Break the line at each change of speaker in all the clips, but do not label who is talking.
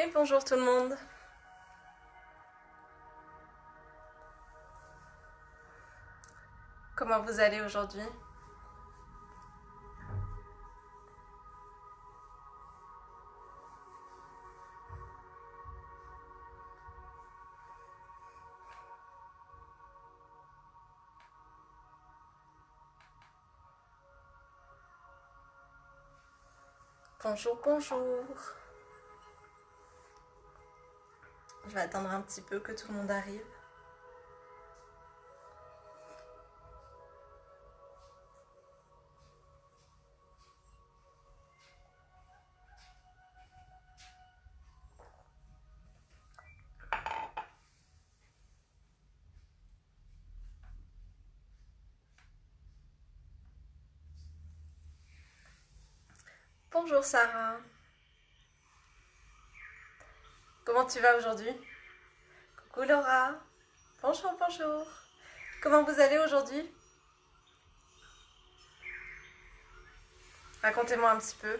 Et bonjour tout le monde. Comment vous allez aujourd'hui? Bonjour, bonjour. Je vais attendre un petit peu que tout le monde arrive. Bonjour Sarah. Comment tu vas aujourd'hui? Coucou Laura. Bonjour, bonjour. Comment vous allez aujourd'hui? Racontez-moi un petit peu.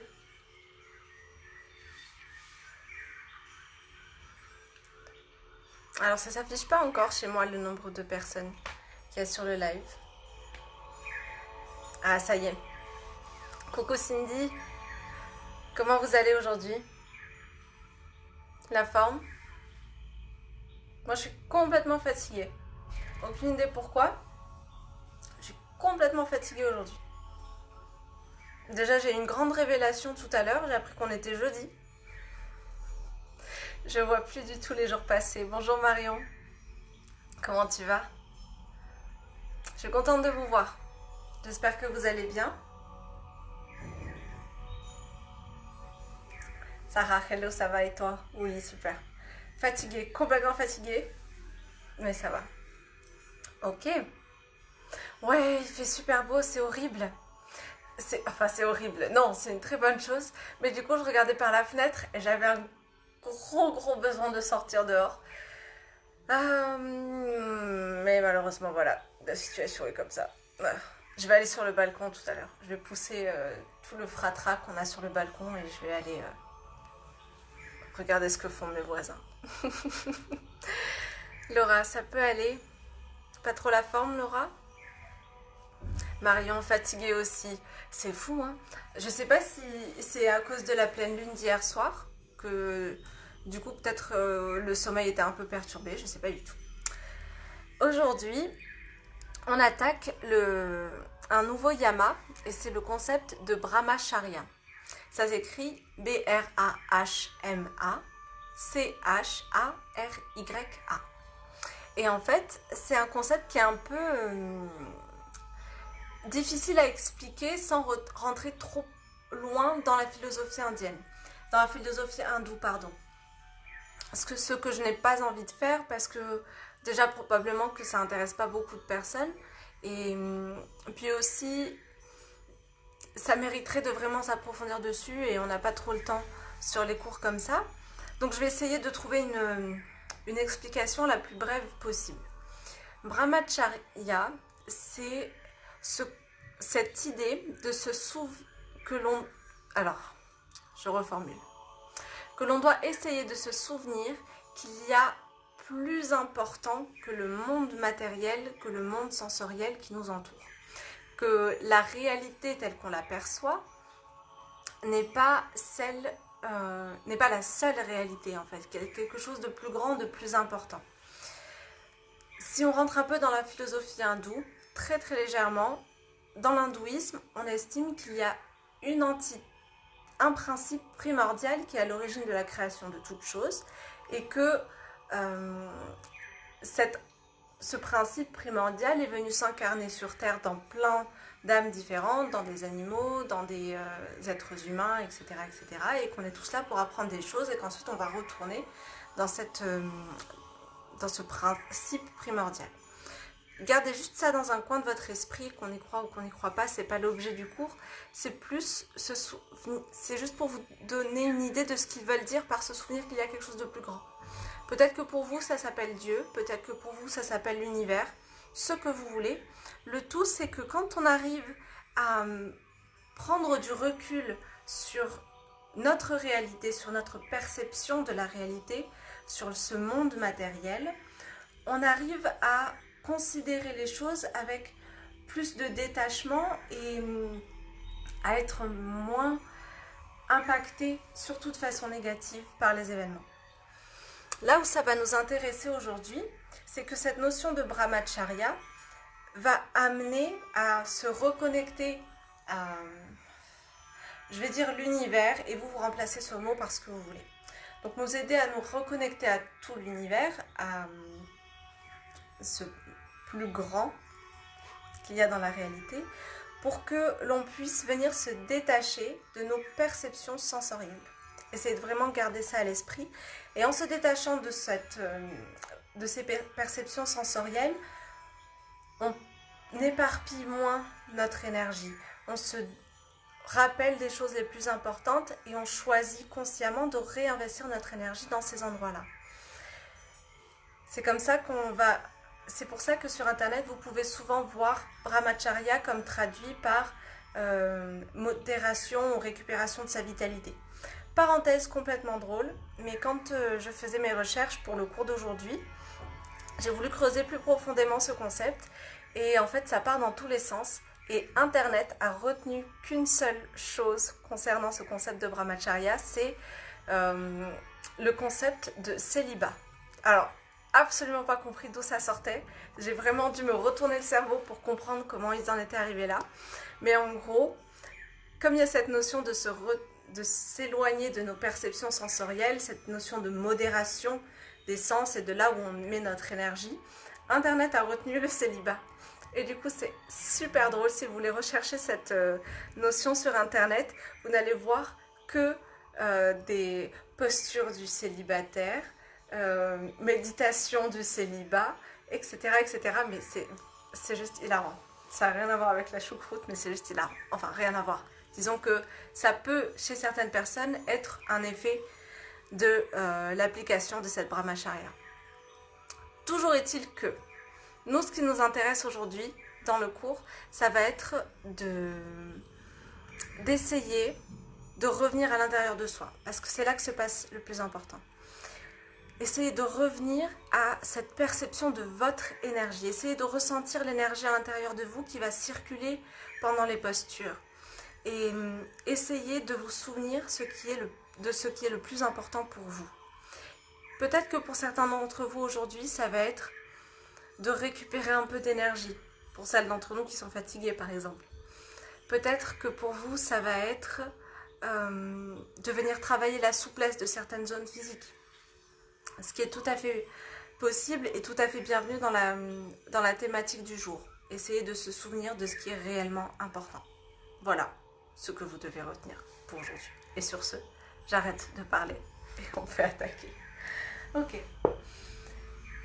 Alors ça s'affiche pas encore chez moi le nombre de personnes qu'il y a sur le live. Ah ça y est. Coucou Cindy. Comment vous allez aujourd'hui? La forme? Moi je suis complètement fatiguée. Aucune idée pourquoi. Je suis complètement fatiguée aujourd'hui. Déjà j'ai eu une grande révélation tout à l'heure. J'ai appris qu'on était jeudi. Je vois plus du tout les jours passer. Bonjour Marion. Comment tu vas? Je suis contente de vous voir. J'espère que vous allez bien. Sarah, hello, ça va et toi? Oui, super. Fatiguée, complètement fatiguée. Mais ça va. Ok. Ouais, il fait super beau, c'est horrible. C'est horrible. Non, c'est une très bonne chose. Mais du coup, je regardais par la fenêtre et j'avais un gros besoin de sortir dehors. Mais malheureusement, voilà, la situation est comme ça. Je vais aller sur le balcon tout à l'heure. Je vais pousser tout le fratras qu'on a sur le balcon et je vais aller regarder ce que font mes voisins. Laura, ça peut aller? Pas trop la forme, Laura? Marion, fatiguée aussi. C'est fou, hein? Je sais pas si c'est à cause de la pleine lune d'hier soir que du coup peut-être le sommeil était un peu perturbé, je sais pas du tout. Aujourd'hui, on attaque un nouveau yama et c'est le concept de Brahmacharya. Ça s'écrit B-R-A-H-M-A C-H-A-R-Y-A. Et en fait, c'est un concept qui est un peu difficile à expliquer sans rentrer trop loin dans la philosophie indienne. Dans la philosophie hindoue, pardon. Ce que je n'ai pas envie de faire parce que déjà probablement que ça intéresse pas beaucoup de personnes et puis aussi ça mériterait de vraiment s'approfondir dessus et on n'a pas trop le temps sur les cours comme ça. Donc je vais essayer de trouver une explication la plus brève possible. Brahmacharya, c'est cette idée de se souvenir que l'on... Alors, je reformule. Que l'on doit essayer de se souvenir qu'il y a plus important que le monde matériel, que le monde sensoriel qui nous entoure. Que la réalité telle qu'on l'aperçoit n'est pas la seule réalité en fait, quelque chose de plus grand, de plus important. Si on rentre un peu dans la philosophie hindoue, très légèrement, dans l'hindouisme, on estime qu'il y a un principe primordial qui est à l'origine de la création de toute chose et que ce principe primordial est venu s'incarner sur Terre dans plein d'âmes différentes, dans des animaux, dans des êtres humains, etc., et qu'on est tous là pour apprendre des choses et qu'ensuite on va retourner dans ce principe primordial. Gardez juste ça dans un coin de votre esprit, qu'on y croit ou qu'on n'y croit pas, c'est pas l'objet du cours, c'est juste pour vous donner une idée de ce qu'ils veulent dire par se souvenir qu'il y a quelque chose de plus grand. Peut-être que pour vous ça s'appelle Dieu, peut-être que pour vous ça s'appelle l'univers, ce que vous voulez. Le tout c'est que quand on arrive à prendre du recul sur notre réalité, sur notre perception de la réalité, sur ce monde matériel, on arrive à considérer les choses avec plus de détachement et à être moins impacté, surtout de façon négative, par les événements. Là où ça va nous intéresser aujourd'hui, c'est que cette notion de brahmacharya va amener à se reconnecter à, je vais dire l'univers, et vous remplacez ce mot par ce que vous voulez. Donc nous aider à nous reconnecter à tout l'univers, à ce plus grand qu'il y a dans la réalité, pour que l'on puisse venir se détacher de nos perceptions sensorielles. Essayez de vraiment garder ça à l'esprit. Et en se détachant de ces perceptions sensorielles, on éparpille moins notre énergie. On se rappelle des choses les plus importantes et on choisit consciemment de réinvestir notre énergie dans ces endroits-là. C'est comme ça qu'on va... C'est pour ça que sur Internet, vous pouvez souvent voir brahmacharya comme traduit par modération ou récupération de sa vitalité. Parenthèse complètement drôle, mais quand je faisais mes recherches pour le cours d'aujourd'hui, j'ai voulu creuser plus profondément ce concept et en fait ça part dans tous les sens et Internet a retenu qu'une seule chose concernant ce concept de brahmacharya, c'est le concept de célibat. Alors, absolument pas compris d'où ça sortait, j'ai vraiment dû me retourner le cerveau pour comprendre comment ils en étaient arrivés là, mais en gros, comme il y a cette notion de s'éloigner de nos perceptions sensorielles, cette notion de modération des sens et de là où on met notre énergie, Internet a retenu le célibat. Et du coup, c'est super drôle. Si vous voulez rechercher cette notion sur Internet, vous n'allez voir que des postures du célibataire, méditation du célibat, etc. etc. Mais c'est juste hilarant. Ça n'a rien à voir avec la choucroute, mais c'est juste hilarant. Enfin, rien à voir. Disons que ça peut, chez certaines personnes, être un effet de l'application de cette brahmacharya. Toujours est-il que nous, ce qui nous intéresse aujourd'hui dans le cours, ça va être d'essayer de revenir à l'intérieur de soi, parce que c'est là que se passe le plus important. Essayez de revenir à cette perception de votre énergie. Essayez de ressentir l'énergie à l'intérieur de vous qui va circuler pendant les postures. Et essayez de vous souvenir de ce qui est le plus important pour vous. Peut-être que pour certains d'entre vous aujourd'hui, ça va être de récupérer un peu d'énergie. Pour celles d'entre nous qui sont fatiguées, par exemple. Peut-être que pour vous, ça va être de venir travailler la souplesse de certaines zones physiques. Ce qui est tout à fait possible et tout à fait bienvenu dans la thématique du jour. Essayez de se souvenir de ce qui est réellement important. Voilà ce que vous devez retenir pour aujourd'hui. Et sur ce, j'arrête de parler et on peut attaquer. Ok.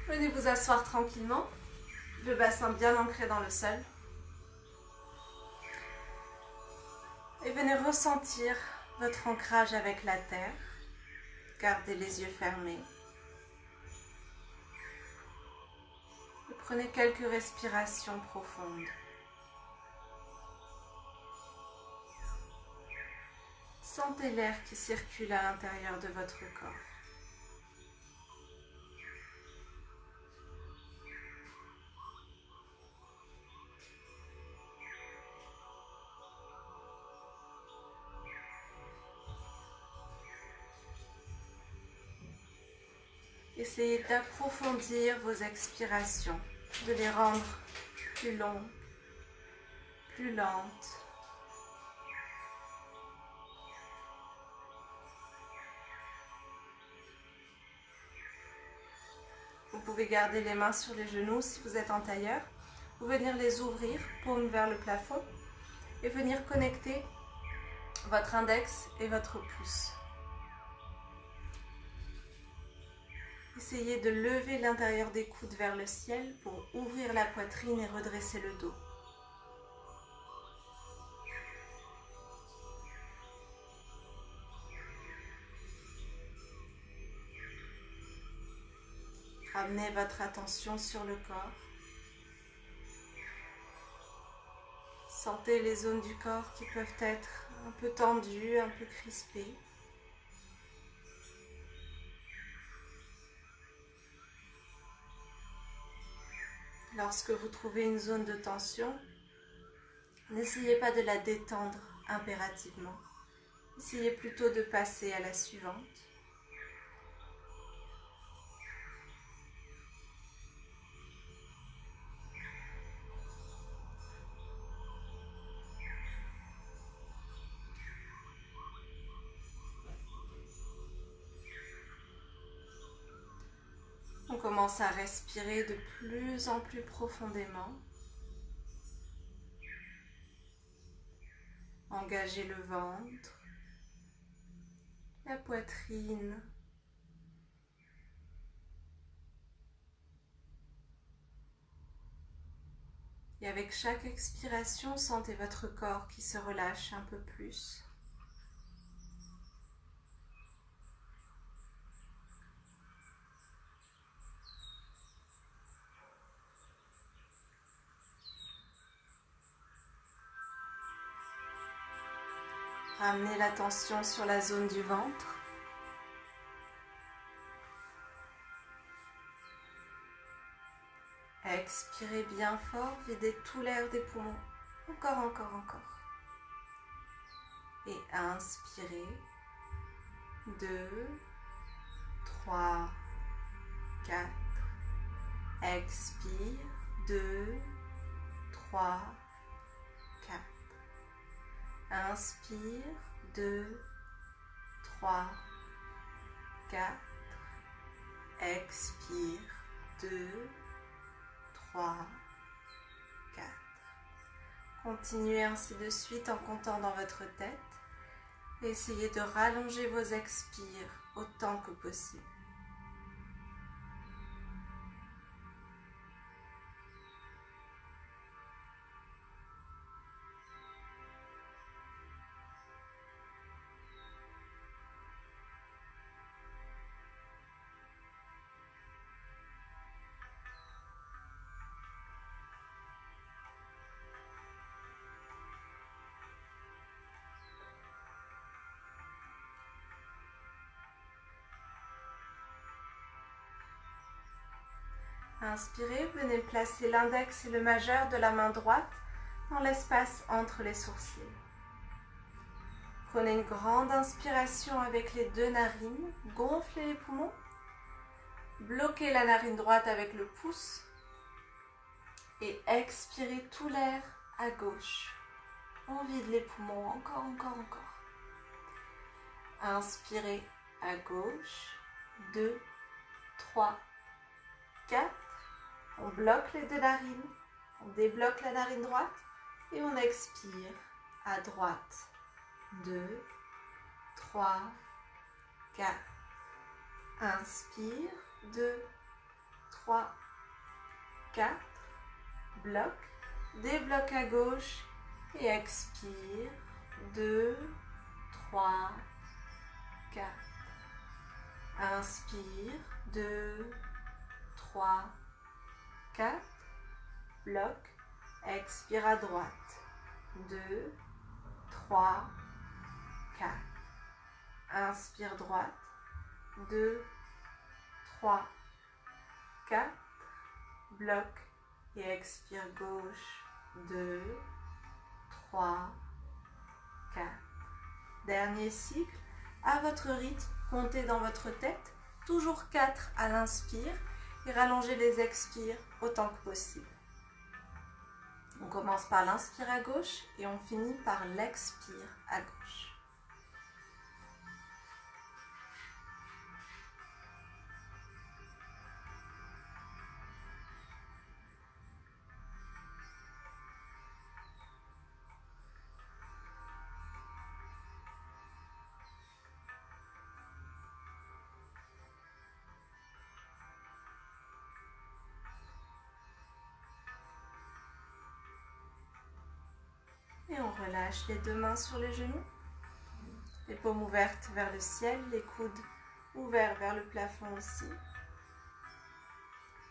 Venez vous asseoir tranquillement, le bassin bien ancré dans le sol. Et venez ressentir votre ancrage avec la terre. Gardez les yeux fermés. Et prenez quelques respirations profondes. Sentez l'air qui circule à l'intérieur de votre corps. Essayez d'approfondir vos expirations, de les rendre plus longues, plus lentes. Vous pouvez garder les mains sur les genoux si vous êtes en tailleur, ou venir les ouvrir, paume vers le plafond, et venir connecter votre index et votre pouce. Essayez de lever l'intérieur des coudes vers le ciel pour ouvrir la poitrine et redresser le dos. Ramenez votre attention sur le corps. Sentez les zones du corps qui peuvent être un peu tendues, un peu crispées. lorsque vous trouvez une zone de tension, n'essayez pas de la détendre impérativement. Essayez plutôt de passer à la suivante. On commence à respirer de plus en plus profondément. Engagez le ventre, la poitrine. Et avec chaque expiration, sentez votre corps qui se relâche un peu plus. Ramenez l'attention sur la zone du ventre. Expirez bien fort, videz tout l'air des poumons. Encore, encore, encore. Et inspirez. 2, 3, 4. Expire. 2, 3, 4. Inspire. 2, 3, 4. Expire. 2, 3, 4. Continuez ainsi de suite en comptant dans votre tête. Essayez de rallonger vos expires autant que possible. Inspirez, venez placer l'index et le majeur de la main droite dans l'espace entre les sourcils. Prenez une grande inspiration avec les deux narines, gonflez les poumons, bloquez la narine droite avec le pouce et expirez tout l'air à gauche. On vide les poumons, encore, encore, encore. Inspirez à gauche, 2, 3, 4. On bloque les deux narines, on débloque la narine droite et on expire à droite. 2, 3, 4. Inspire, 2, 3, 4. Bloque, débloque à gauche et expire. 2, 3, 4. Inspire, 2, 3, 4. Bloque, expire à droite. 2, 3, 4. Inspire droite. 2, 3, 4. Bloque et expire gauche. 2, 3, 4. Dernier cycle. À votre rythme, comptez dans votre tête. Toujours 4 à l'inspire. Et rallongez les expires autant que possible. On commence par l'inspire à gauche et on finit par l'expire à gauche. Et on relâche les deux mains sur les genoux, les paumes ouvertes vers le ciel, les coudes ouverts vers le plafond aussi.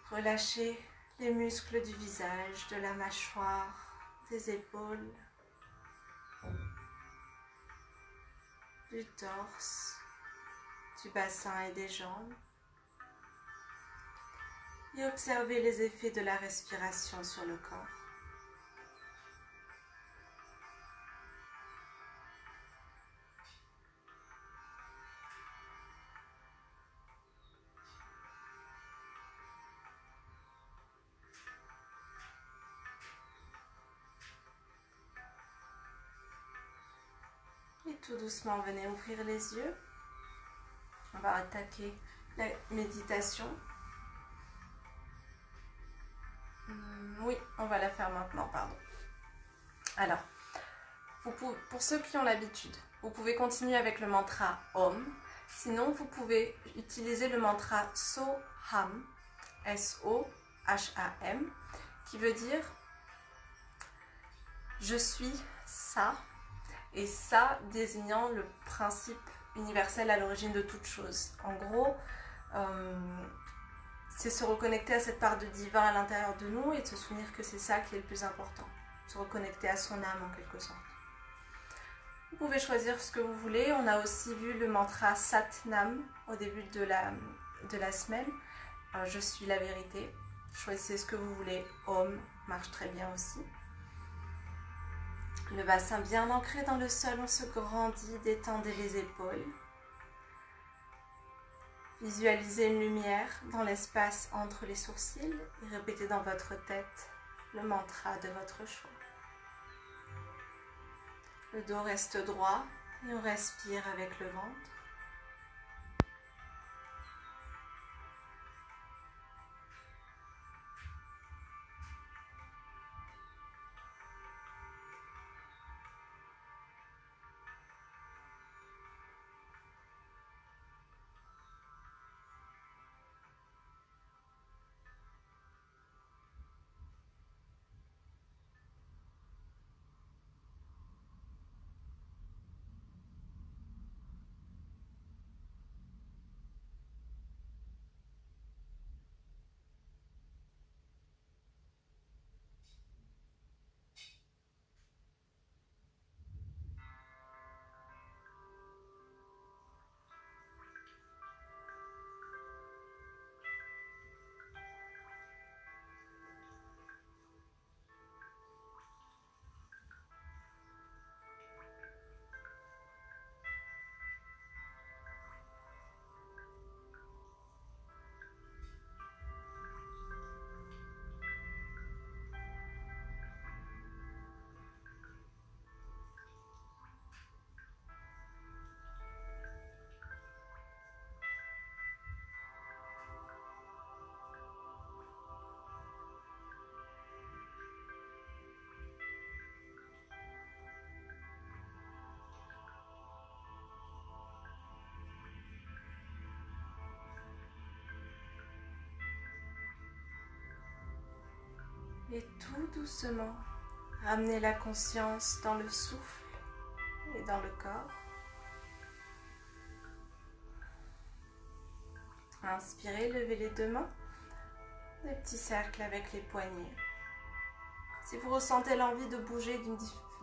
Relâchez les muscles du visage, de la mâchoire, des épaules, du torse, du bassin et des jambes. et observez les effets de la respiration sur le corps. Et tout doucement, venez ouvrir les yeux. On va attaquer la méditation. Oui, on va la faire maintenant, pardon. Alors, pour ceux qui ont l'habitude, vous pouvez continuer avec le mantra Om. Sinon, vous pouvez utiliser le mantra Soham, S-O-H-A-M, qui veut dire « je suis ça », et ça désignant le principe universel à l'origine de toute chose. En gros, c'est se reconnecter à cette part de divin à l'intérieur de nous et de se souvenir que c'est ça qui est le plus important. Se reconnecter à son âme en quelque sorte. Vous pouvez choisir ce que vous voulez. On a aussi vu le mantra Sat Nam au début de la semaine. Je suis la vérité. Choisissez ce que vous voulez. Om marche très bien aussi. Le bassin bien ancré dans le sol, on se grandit, détendez les épaules. Visualisez une lumière dans l'espace entre les sourcils et répétez dans votre tête le mantra de votre choix. Le dos reste droit et on respire avec le ventre. Et tout doucement, ramenez la conscience dans le souffle et dans le corps. Inspirez, levez les deux mains, des petits cercles avec les poignets. Si vous ressentez l'envie de bouger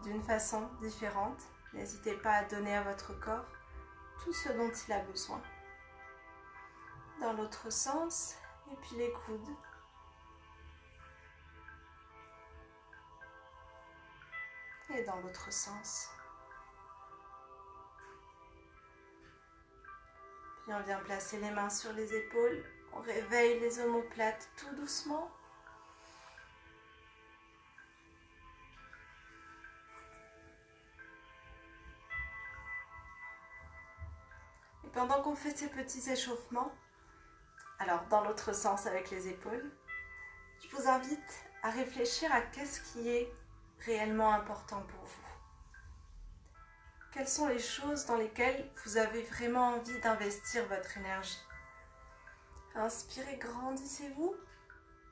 d'une façon différente, n'hésitez pas à donner à votre corps tout ce dont il a besoin. Dans l'autre sens, et puis les coudes. Et dans l'autre sens. Puis on vient placer les mains sur les épaules. On réveille les omoplates tout doucement. Et pendant qu'on fait ces petits échauffements, alors dans l'autre sens avec les épaules, je vous invite à réfléchir à qu'est-ce qui est réellement important pour vous. Quelles sont les choses dans lesquelles vous avez vraiment envie d'investir votre énergie? Inspirez, grandissez-vous.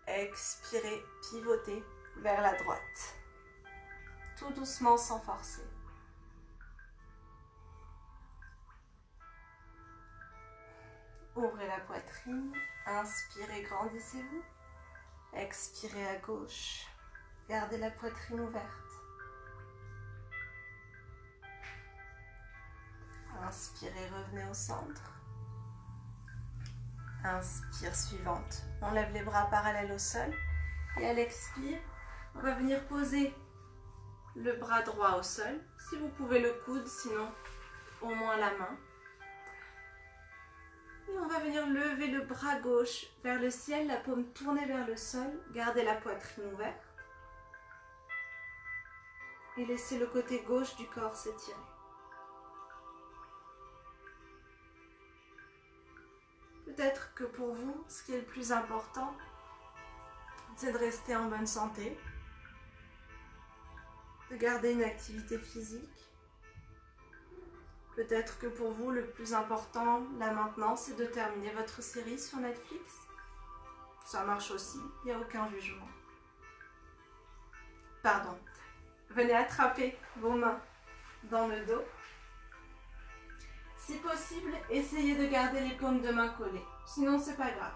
Expirez, pivotez vers la droite. Tout doucement, sans forcer. Ouvrez la poitrine. Inspirez, grandissez-vous. Expirez à gauche. Gardez la poitrine ouverte. Inspirez, revenez au centre. Inspire, suivante. On lève les bras parallèles au sol. Et à l'expire, on va venir poser le bras droit au sol. Si vous pouvez le coude, sinon au moins la main. Et on va venir lever le bras gauche vers le ciel, la paume tournée vers le sol. Gardez la poitrine ouverte. Et laissez le côté gauche du corps s'étirer. Peut-être que pour vous, ce qui est le plus important, c'est de rester en bonne santé, de garder une activité physique. Peut-être que pour vous, le plus important, là maintenant, c'est de terminer votre série sur Netflix. Ça marche aussi, il n'y a aucun jugement. Pardon. Venez attraper vos mains dans le dos. Si possible, essayez de garder les paumes de main collées. Sinon, c'est pas grave.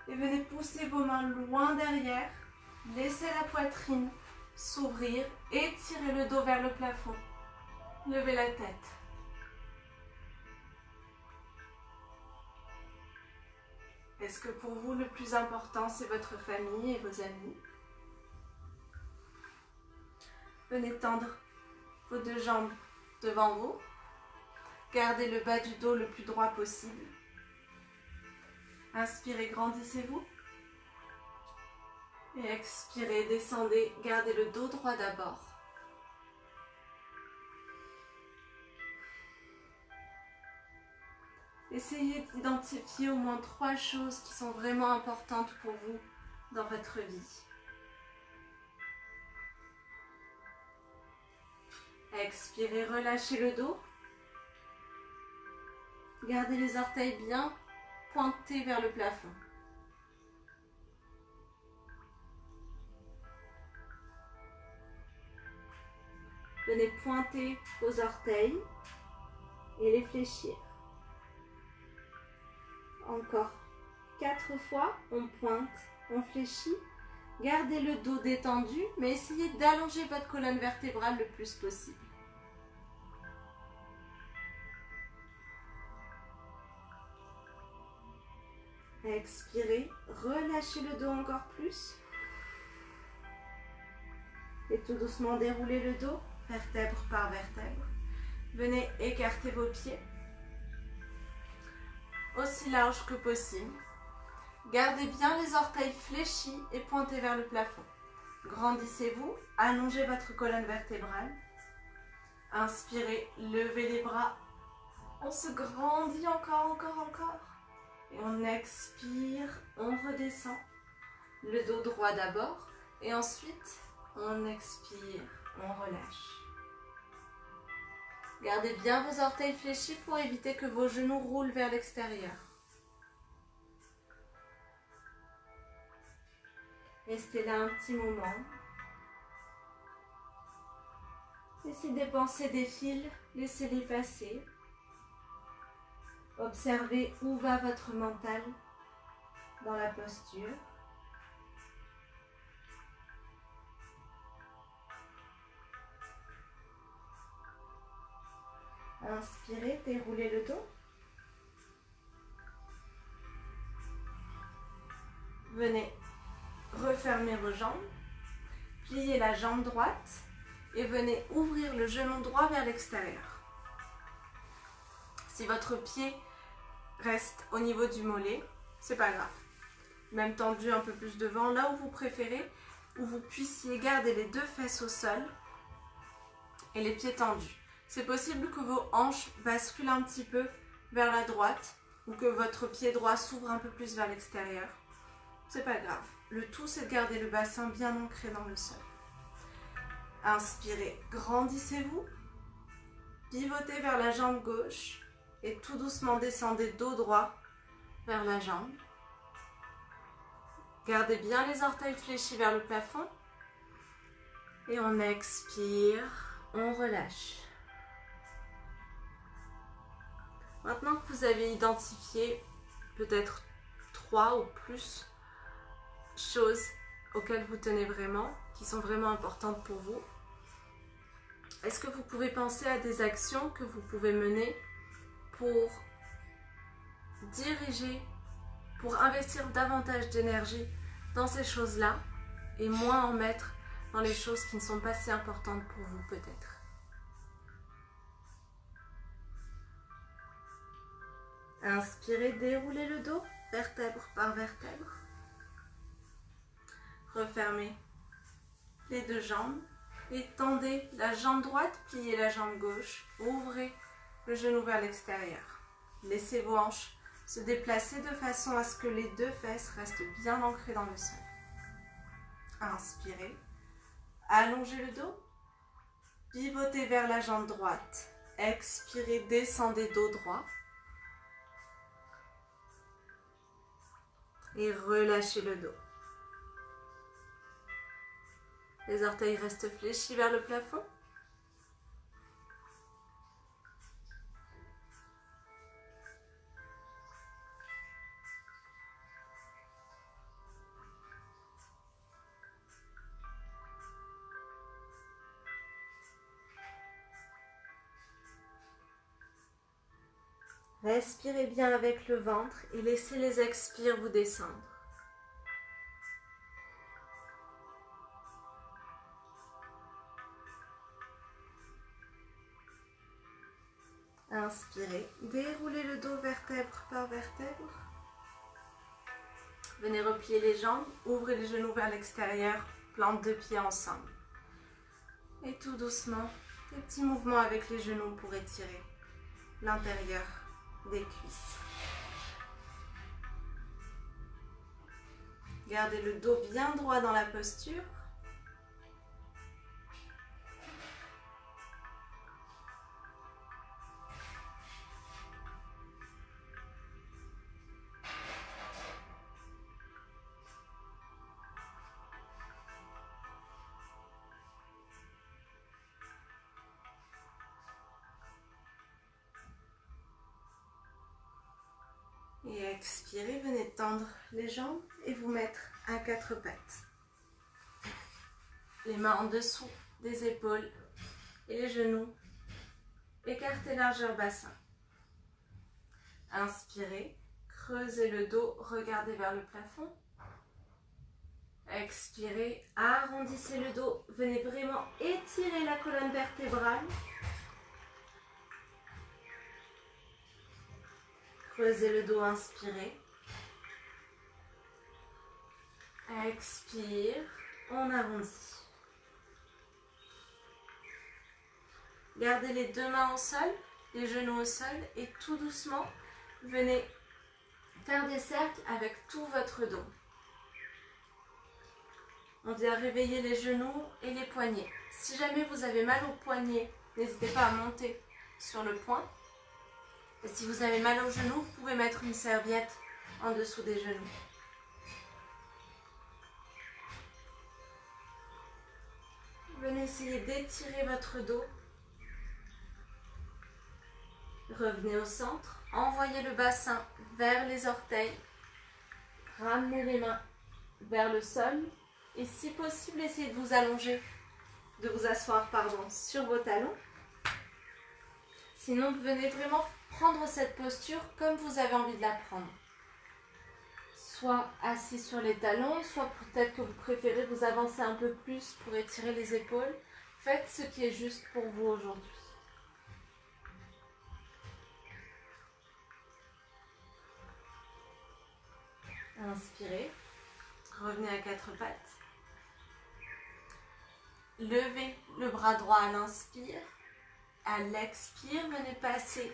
Et venez pousser vos mains loin derrière. Laissez la poitrine s'ouvrir. Étirez le dos vers le plafond. Levez la tête. Est-ce que pour vous, le plus important, c'est votre famille et vos amis? Venez tendre vos deux jambes devant vous. Gardez le bas du dos le plus droit possible. Inspirez, grandissez-vous. Et expirez, descendez. Gardez le dos droit d'abord. Essayez d'identifier au moins 3 choses qui sont vraiment importantes pour vous dans votre vie. Expirez, relâchez le dos. Gardez les orteils bien pointés vers le plafond. Venez pointer vos orteils et les fléchir. Encore 4 fois, on pointe, on fléchit. Gardez le dos détendu, mais essayez d'allonger votre colonne vertébrale le plus possible. Expirez, relâchez le dos encore plus. Et tout doucement déroulez le dos, vertèbre par vertèbre. Venez écarter vos pieds aussi large que possible. Gardez bien les orteils fléchis et pointés vers le plafond. Grandissez-vous, allongez votre colonne vertébrale. Inspirez, levez les bras. On se grandit encore. Et on expire, on redescend. Le dos droit d'abord. Et ensuite, on expire, on relâche. Gardez bien vos orteils fléchis pour éviter que vos genoux roulent vers l'extérieur. Restez là un petit moment. Et si des pensées défilent, laissez-les passer. Observez où va votre mental dans la posture. Inspirez, déroulez le dos. Venez refermer vos jambes. Pliez la jambe droite et venez ouvrir le genou droit vers l'extérieur. Si votre pied reste au niveau du mollet, c'est pas grave. Même tendu un peu plus devant, là où vous préférez, où vous puissiez garder les 2 fesses au sol et les pieds tendus. C'est possible que vos hanches basculent un petit peu vers la droite ou que votre pied droit s'ouvre un peu plus vers l'extérieur. C'est pas grave. Le tout, c'est de garder le bassin bien ancré dans le sol. Inspirez, grandissez-vous. Pivotez vers la jambe gauche et tout doucement descendez dos droit vers la jambe. Gardez bien les orteils fléchis vers le plafond. Et on expire, on relâche. Maintenant que vous avez identifié peut-être 3 ou plus choses auxquelles vous tenez vraiment, qui sont vraiment importantes pour vous, est-ce que vous pouvez penser à des actions que vous pouvez mener pour diriger pour investir davantage d'énergie dans ces choses-là et moins en mettre dans les choses qui ne sont pas si importantes pour vous peut-être. Inspirez, déroulez le dos, vertèbre par vertèbre. Refermez les deux jambes et tendez la jambe droite, pliez la jambe gauche, ouvrez le genou vers l'extérieur. Laissez vos hanches se déplacer de façon à ce que les deux fesses restent bien ancrées dans le sol. Inspirez, allongez le dos, pivotez vers la jambe droite. Expirez, descendez dos droit. Et relâchez le dos. Les orteils restent fléchis vers le plafond. Respirez bien avec le ventre et laissez les expires vous descendre. Inspirez, déroulez le dos vertèbre par vertèbre. Venez replier les jambes, ouvrez les genoux vers l'extérieur, plante deux pieds ensemble. Et tout doucement, des petits mouvements avec les genoux pour étirer l'intérieur des cuisses. Gardez le dos bien droit dans la posture. Et expirez, venez tendre les jambes et vous mettre à quatre pattes. Les mains en dessous des épaules et les genoux. Écartez largeur bassin. Inspirez, creusez le dos, regardez vers le plafond. Expirez, arrondissez le dos, venez vraiment étirer la colonne vertébrale. Creusez le dos, inspirez. Expire, on arrondit. Gardez les deux mains au sol, les genoux au sol et tout doucement, venez faire des cercles avec tout votre dos. On vient réveiller les genoux et les poignets. Si jamais vous avez mal aux poignets, n'hésitez pas à monter sur le point. Et si vous avez mal aux genoux, vous pouvez mettre une serviette en dessous des genoux. Venez essayer d'étirer votre dos. Revenez au centre, envoyez le bassin vers les orteils. Ramenez les mains vers le sol. Et si possible, essayez de vous allonger, de vous asseoir, sur vos talons. Sinon, venez vraiment prendre cette posture comme vous avez envie de la prendre. Soit assis sur les talons, soit peut-être que vous préférez vous avancer un peu plus pour étirer les épaules. Faites ce qui est juste pour vous aujourd'hui. Inspirez, revenez à quatre pattes. Levez le bras droit à l'inspire. À l'expire, venez passer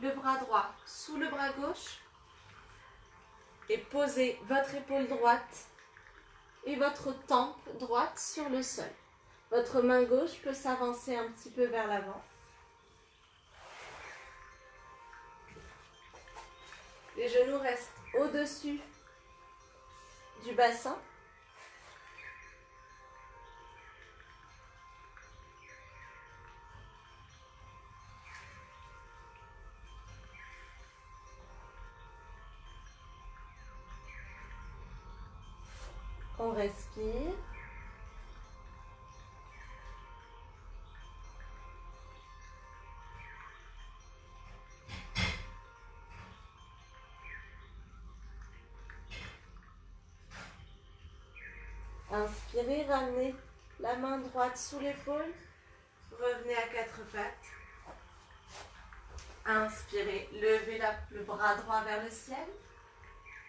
le bras droit sous le bras gauche et posez votre épaule droite et votre tempe droite sur le sol. Votre main gauche peut s'avancer un petit peu vers l'avant. Les genoux restent au-dessus du bassin. On respire. Inspirez, ramenez la main droite sous l'épaule. Revenez à quatre pattes. Inspirez, levez le bras droit vers le ciel.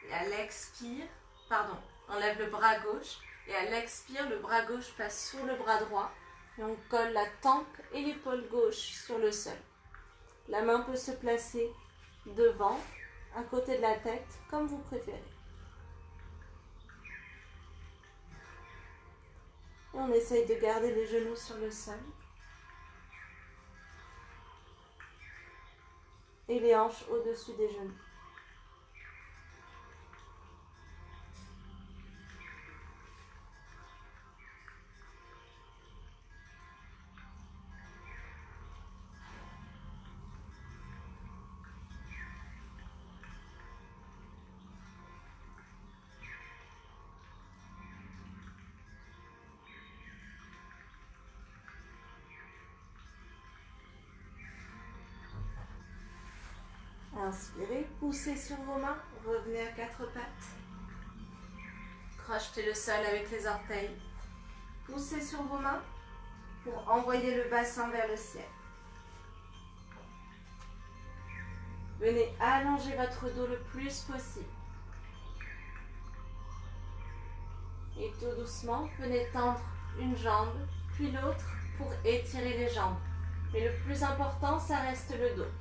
Et à l'expire, on lève le bras gauche. Et à l'expire, le bras gauche passe sous le bras droit. Et on colle la tempe et l'épaule gauche sur le sol. La main peut se placer devant, à côté de la tête, comme vous préférez. Et on essaye de garder les genoux sur le sol. Et les hanches au-dessus des genoux. Inspirez, poussez sur vos mains, revenez à quatre pattes. Crochetez le sol avec les orteils. Poussez sur vos mains pour envoyer le bassin vers le ciel. Venez allonger votre dos le plus possible. Et tout doucement, venez tendre une jambe, puis l'autre pour étirer les jambes. Mais le plus important, ça reste le dos.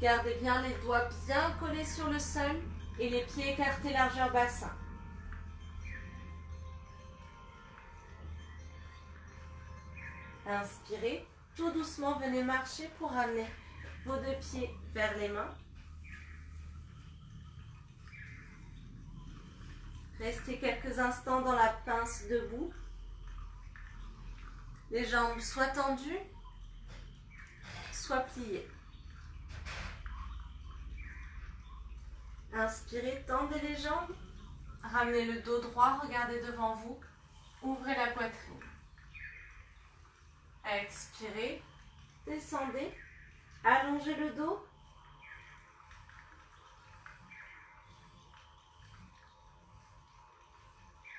Gardez bien les doigts bien collés sur le sol et les pieds écartés largeur bassin. Inspirez, tout doucement venez marcher pour ramener vos deux pieds vers les mains. Restez quelques instants dans la pince debout. Les jambes soit tendues, soit pliées. Inspirez, tendez les jambes, ramenez le dos droit, regardez devant vous, ouvrez la poitrine. Expirez, descendez, allongez le dos.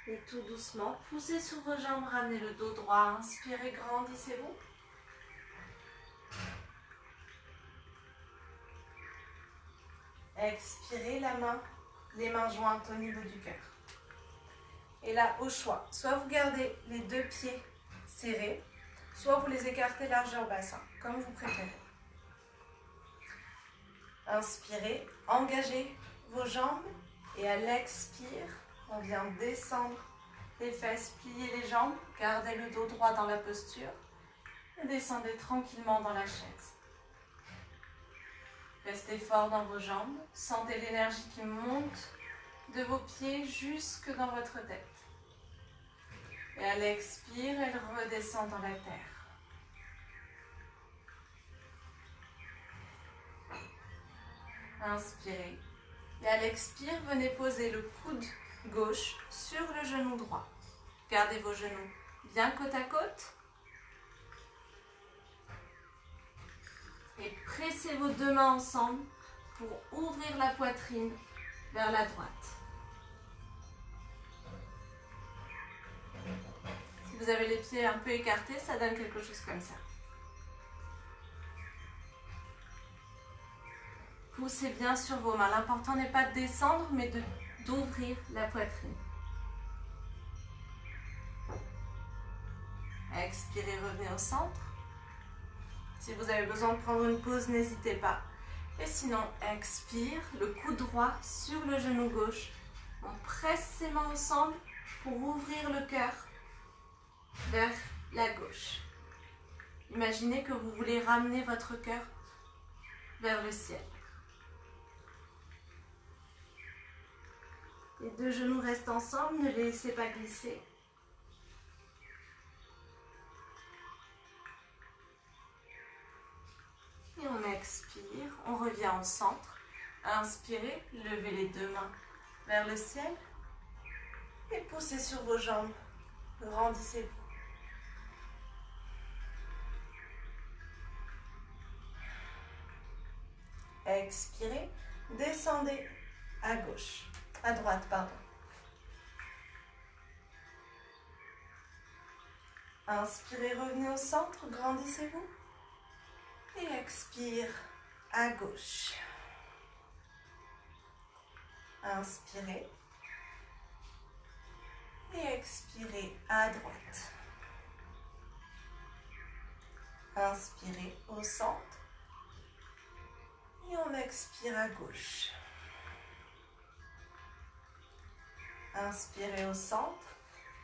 Et tout doucement, poussez sur vos jambes, ramenez le dos droit, inspirez, grandissez-vous. Expirez les mains jointes au niveau du cœur. Et là, au choix, soit vous gardez les deux pieds serrés, soit vous les écartez largeur bassin, comme vous préférez. Inspirez, engagez vos jambes et à l'expire, on vient descendre les fesses, plier les jambes, gardez le dos droit dans la posture et descendez tranquillement dans la chaise. Restez fort dans vos jambes, sentez l'énergie qui monte de vos pieds jusque dans votre tête. Et à l'expire, elle redescend dans la terre. Inspirez. Et à l'expire, venez poser le coude gauche sur le genou droit. Gardez vos genoux bien côte à côte. Et pressez vos deux mains ensemble pour ouvrir la poitrine vers la droite. Si vous avez les pieds un peu écartés, ça donne quelque chose comme ça. Poussez bien sur vos mains. L'important n'est pas de descendre, mais d'ouvrir la poitrine. Expirez, revenez au centre. Si vous avez besoin de prendre une pause, n'hésitez pas. Et sinon, expire, le coude droit sur le genou gauche. On presse ses mains ensemble pour ouvrir le cœur vers la gauche. Imaginez que vous voulez ramener votre cœur vers le ciel. Les deux genoux restent ensemble, ne les laissez pas glisser. Et on expire, on revient au centre. Inspirez, levez les deux mains vers le ciel. Et poussez sur vos jambes, grandissez-vous. Expirez. Descendez à gauche. À droite, pardon. Inspirez, revenez au centre, grandissez-vous. Et expire à gauche. Inspirez. Et expirez à droite. Inspirez au centre. Et on expire à gauche. Inspirez au centre.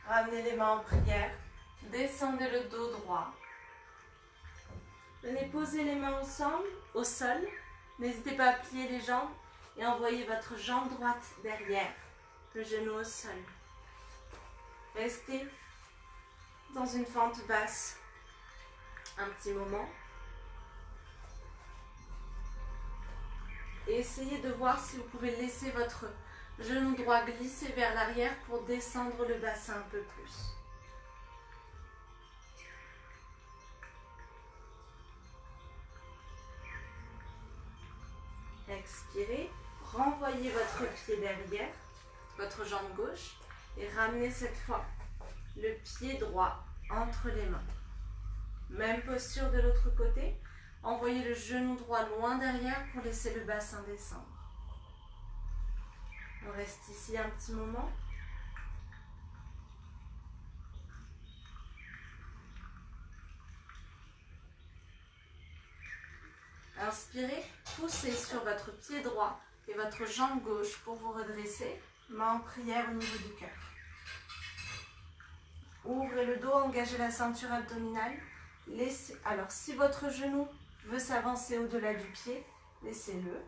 Ramenez les mains en prière. Descendez le dos droit. Venez poser les mains ensemble au sol. N'hésitez pas à plier les jambes et envoyez votre jambe droite derrière, le genou au sol. Restez dans une fente basse un petit moment. Et essayez de voir si vous pouvez laisser votre genou droit glisser vers l'arrière pour descendre le bassin un peu plus. Expirez, renvoyez votre pied derrière, votre jambe gauche et ramenez cette fois le pied droit entre les mains. Même posture de l'autre côté, envoyez le genou droit loin derrière pour laisser le bassin descendre. On reste ici un petit moment. Inspirez, poussez sur votre pied droit et votre jambe gauche pour vous redresser. Main en prière au niveau du cœur. Ouvrez le dos, engagez la ceinture abdominale. Alors, si votre genou veut s'avancer au-delà du pied, laissez-le.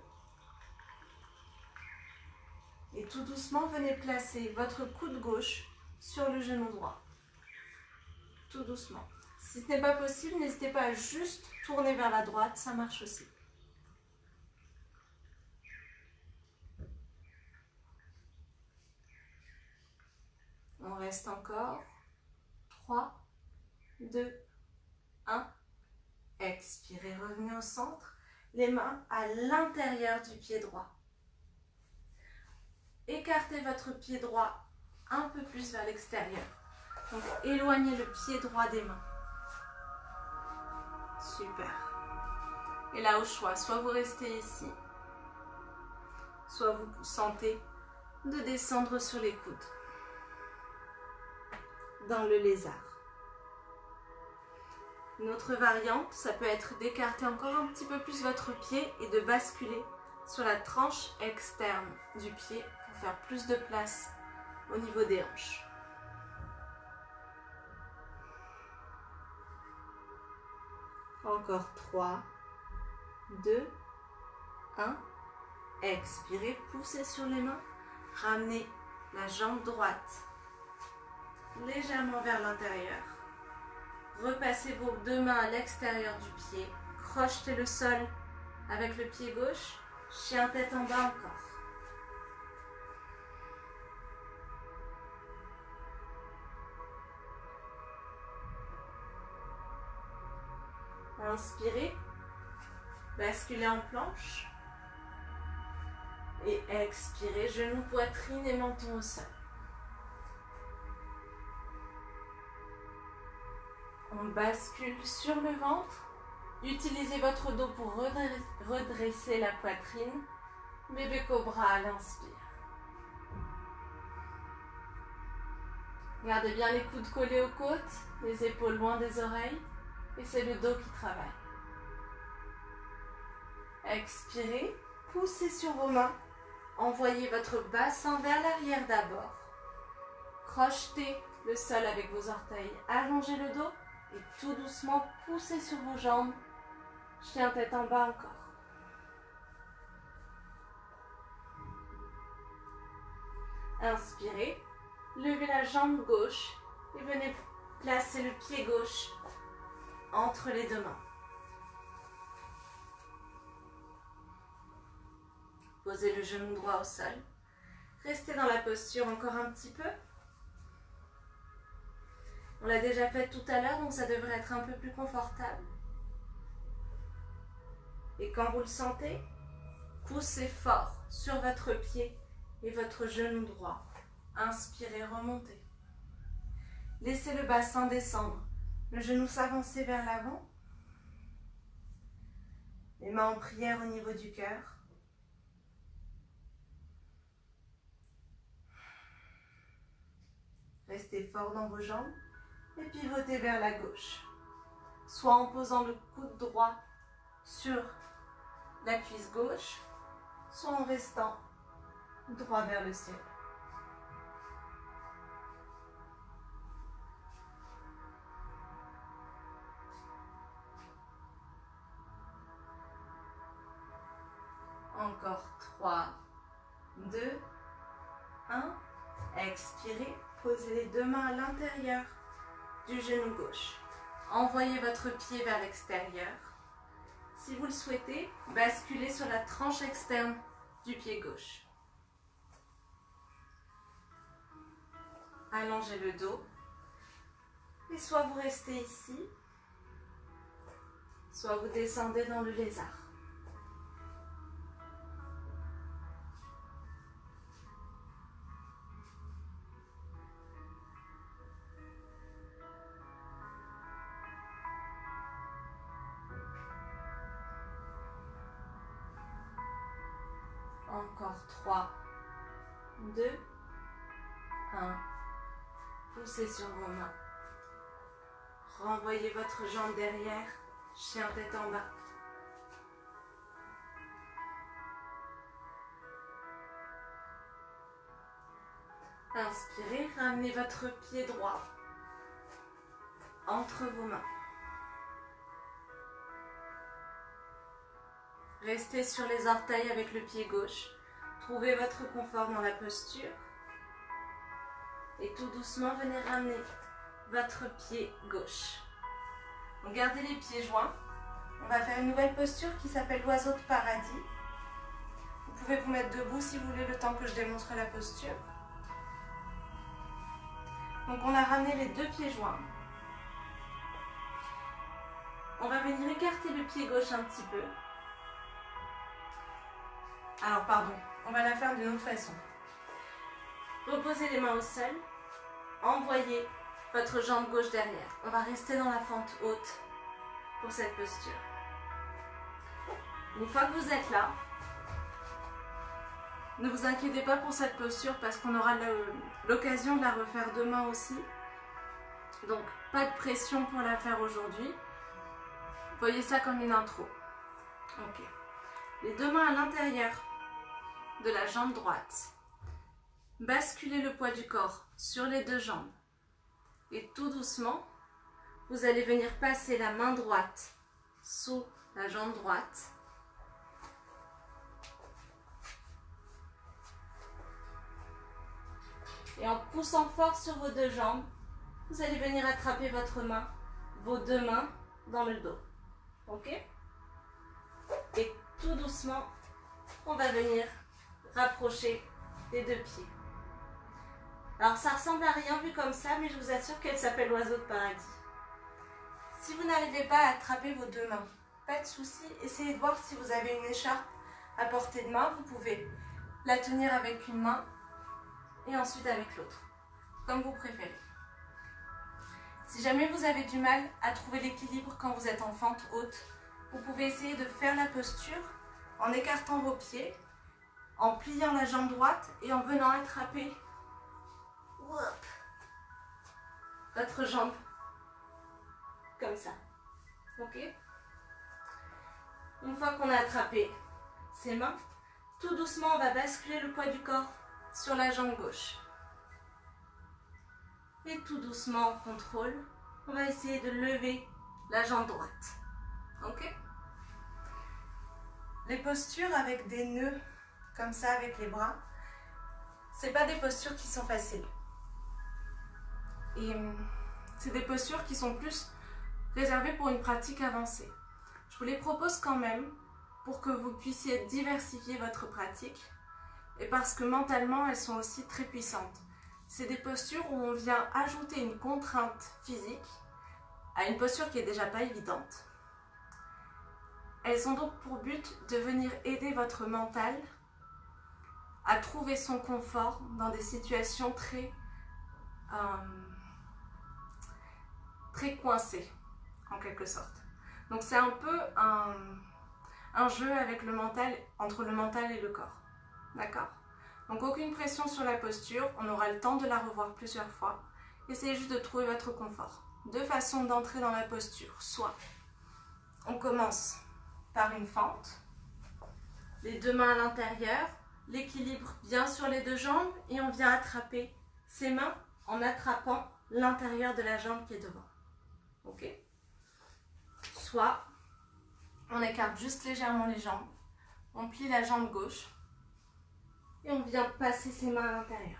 Et tout doucement, venez placer votre coude gauche sur le genou droit. Tout doucement. Si ce n'est pas possible, n'hésitez pas à juste tourner vers la droite, ça marche aussi. On reste encore. 3, 2, 1. Expirez, revenez au centre. Les mains à l'intérieur du pied droit. Écartez votre pied droit un peu plus vers l'extérieur. Donc éloignez le pied droit des mains. Super. Et là au choix, soit vous restez ici, soit vous sentez de descendre sur les coudes. Dans le lézard. Une autre variante, ça peut être d'écarter encore un petit peu plus votre pied et de basculer sur la tranche externe du pied pour faire plus de place au niveau des hanches. Encore 3, 2, 1. Expirez, poussez sur les mains. Ramenez la jambe droite légèrement vers l'intérieur. Repassez vos deux mains à l'extérieur du pied. Crochetez le sol avec le pied gauche. Chien tête en bas encore. Inspirez. Basculez en planche. Et expirez. Genoux, poitrine et menton au sol. On bascule sur le ventre. Utilisez votre dos pour redresser la poitrine. Bébé cobra à l'inspire. Gardez bien les coudes collés aux côtes, les épaules loin des oreilles. Et c'est le dos qui travaille. Expirez, poussez sur vos mains. Envoyez votre bassin vers l'arrière d'abord. Crochetez le sol avec vos orteils. Allongez le dos. Et tout doucement, poussez sur vos jambes. Chien tête en bas encore. Inspirez. Levez la jambe gauche et venez placer le pied gauche entre les deux mains. Posez le genou droit au sol. Restez dans la posture encore un petit peu. On l'a déjà fait tout à l'heure, donc ça devrait être un peu plus confortable. Et quand vous le sentez, Poussez fort sur votre pied et votre genou droit. Inspirez, remontez. Laissez le bassin descendre, le genou s'avancer vers l'avant. Les mains en prière au niveau du cœur. Restez fort dans vos jambes et pivotez vers la gauche. Soit en posant le coude droit sur la cuisse gauche, soit en restant droit vers le ciel. Encore 3, 2, 1. Expirez, posez les deux mains à l'intérieur du genou gauche. Envoyez votre pied vers l'extérieur. Si vous le souhaitez, basculez sur la tranche externe du pied gauche. Allongez le dos. Et soit vous restez ici, soit vous descendez dans le lézard. Encore 3, 2, 1. Poussez sur vos mains. Renvoyez votre jambe derrière, chien tête en bas. Inspirez, ramenez votre pied droit entre vos mains. Restez sur les orteils avec le pied gauche. Trouvez votre confort dans la posture. Et tout doucement, venez ramener votre pied gauche. Donc gardez les pieds joints. On va faire une nouvelle posture qui s'appelle l'oiseau de paradis. Vous pouvez vous mettre debout si vous voulez le temps que je démontre la posture. Donc on a ramené les deux pieds joints. On va venir écarter le pied gauche un petit peu. Alors pardon, on va la faire d'une autre façon. Reposez les mains au sol. Envoyez votre jambe gauche derrière. On va rester dans la fente haute pour cette posture. Une fois que vous êtes là, ne vous inquiétez pas pour cette posture parce qu'on aura l'occasion de la refaire demain aussi. Donc pas de pression pour la faire aujourd'hui. Voyez ça comme une intro. Ok. Les deux mains à l'intérieur de la jambe droite. Basculez le poids du corps sur les deux jambes. Et tout doucement, vous allez venir passer la main droite sous la jambe droite. Et en poussant fort sur vos deux jambes, vous allez venir attraper votre main, vos deux mains dans le dos. Ok? Et tout doucement, on va venir rapprocher les deux pieds. Alors ça ressemble à rien vu comme ça, mais je vous assure qu'elle s'appelle l'oiseau de paradis. Si vous n'arrivez pas à attraper vos deux mains, pas de souci, essayez de voir si vous avez une écharpe à portée de main. Vous pouvez la tenir avec une main et ensuite avec l'autre, comme vous préférez. Si jamais vous avez du mal à trouver l'équilibre quand vous êtes en fente haute, vous pouvez essayer de faire la posture en écartant vos pieds, en pliant la jambe droite et en venant attraper votre jambe comme ça. Ok? Une fois qu'on a attrapé ses mains, tout doucement on va basculer le poids du corps sur la jambe gauche. Et tout doucement en contrôle, on va essayer de lever la jambe droite. Ok? Les postures avec des nœuds comme ça avec les bras, c'est pas des postures qui sont faciles. Et c'est des postures qui sont plus réservées pour une pratique avancée. Je vous les propose quand même pour que vous puissiez diversifier votre pratique et parce que mentalement elles sont aussi très puissantes. C'est des postures où on vient ajouter une contrainte physique à une posture qui est déjà pas évidente. Elles ont donc pour but de venir aider votre mental à trouver son confort dans des situations très coincées, en quelque sorte. Donc c'est un peu un jeu avec le mental, entre le mental et le corps. D'accord? Donc aucune pression sur la posture, on aura le temps de la revoir plusieurs fois. Essayez juste de trouver votre confort. Deux façons d'entrer dans la posture. Soit on commence par une fente, les deux mains à l'intérieur, l'équilibre bien sur les deux jambes et on vient attraper ses mains en attrapant l'intérieur de la jambe qui est devant. Ok? Soit on écarte juste légèrement les jambes, on plie la jambe gauche et on vient passer ses mains à l'intérieur.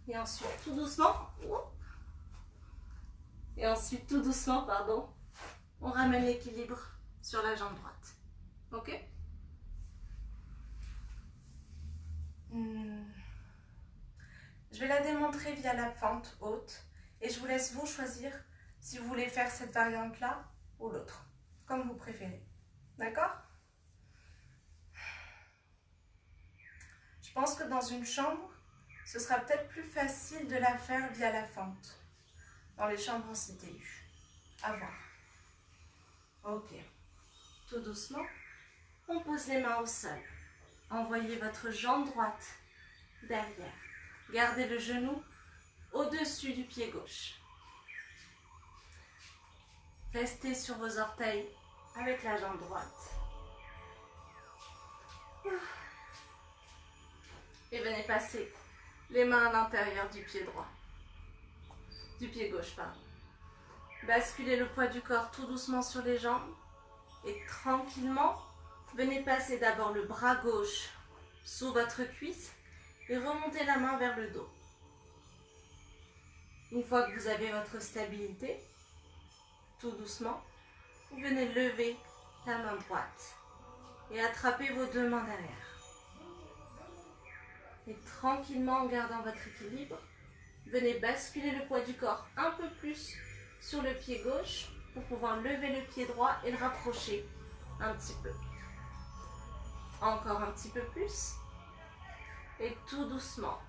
Et ensuite tout doucement, on ramène l'équilibre sur la jambe droite. Ok? Je vais la démontrer via la fente haute et je vous laisse vous choisir si vous voulez faire cette variante-là ou l'autre, comme vous préférez. D'accord? Je pense que dans une chambre, ce sera peut-être plus facile de la faire via la fente. Dans les chambres en CTU. À voir. Ok. Tout doucement, on pose les mains au sol. Envoyez votre jambe droite derrière. Gardez le genou au-dessus du pied gauche. Restez sur vos orteils avec la jambe droite. Et venez passer les mains à l'intérieur du pied droit. Du pied gauche, pardon. Basculez le poids du corps tout doucement sur les jambes. Et tranquillement, venez passer d'abord le bras gauche sous votre cuisse et remontez la main vers le dos. Une fois que vous avez votre stabilité, tout doucement, vous venez lever la main droite et attraper vos deux mains derrière. Et tranquillement, en gardant votre équilibre, venez basculer le poids du corps un peu plus sur le pied gauche pour pouvoir lever le pied droit et le rapprocher un petit peu. Encore un petit peu plus. Et tout doucement,